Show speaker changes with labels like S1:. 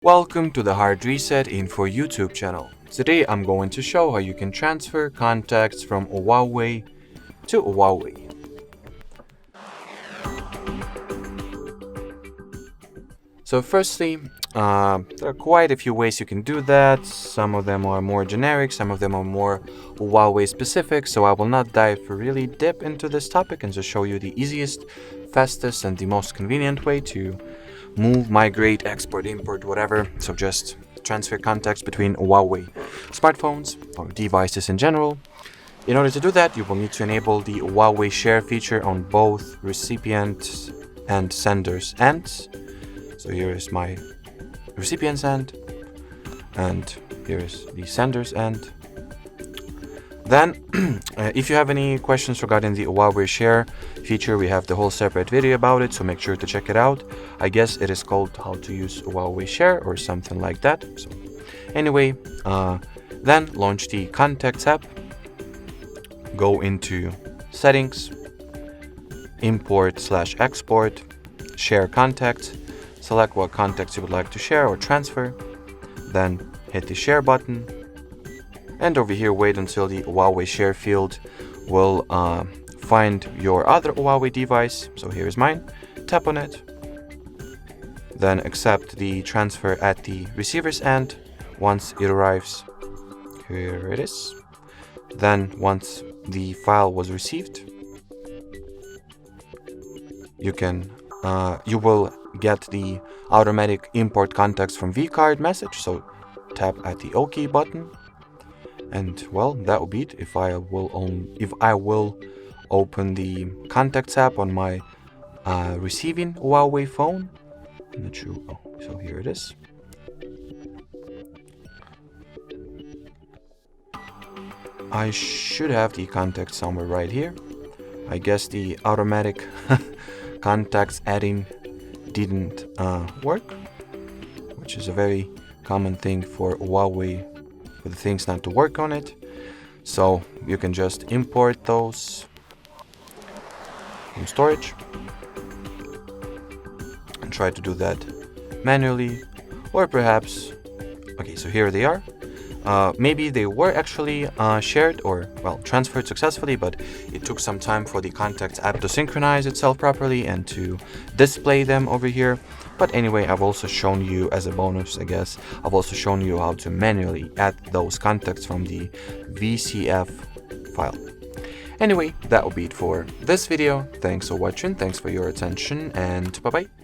S1: Welcome to the HardReset.Info YouTube channel. Today I'm going to show how you can transfer contacts from HUAWEI to HUAWEI. So firstly, there are quite a few ways you can do that. Some of them are more generic, some of them are more HUAWEI specific, so I will not really deep into this topic and just show you the easiest, fastest, and the most convenient way to move, migrate, export, import, whatever. So just transfer contacts between HUAWEI smartphones or devices in general. In order to do that, you will need to enable the HUAWEI share feature on both recipient and sender's ends. So here is my recipient's end, and here is the sender's end. Then, if you have any questions regarding the HUAWEI share feature, we have the whole separate video about it, so make sure to check it out. I guess it is called how to use HUAWEI share or something like that. So anyway, then launch the Contacts app, go into Settings, Import/Export, Share Contacts, select what contacts you would like to share or transfer, then hit the Share button. And over here, wait until the HUAWEI share field will find your other HUAWEI device. So here is mine. Tap on it. Then accept the transfer at the receiver's end once it arrives. Here it is. Then once the file was received, you will get the automatic import contacts from vCard message. So tap at the OK button. And well, that will be it. If I will open the Contacts app on my receiving HUAWEI phone. I'm not sure. Oh, so here it is. I should have the contact somewhere right here. I guess the automatic contacts adding didn't work, which is a very common thing for HUAWEI, for the things not to work on it. So you can just import those from storage and try to do that manually, or perhaps, okay, so here they are. Maybe they were actually shared or, well, transferred successfully, but it took some time for the Contacts app to synchronize itself properly and to display them over here. But anyway, I've also shown you, as a bonus, I guess, I've also shown you how to manually add those contacts from the VCF file. Anyway, that will be it for this video. Thanks for watching, thanks for your attention, and bye-bye.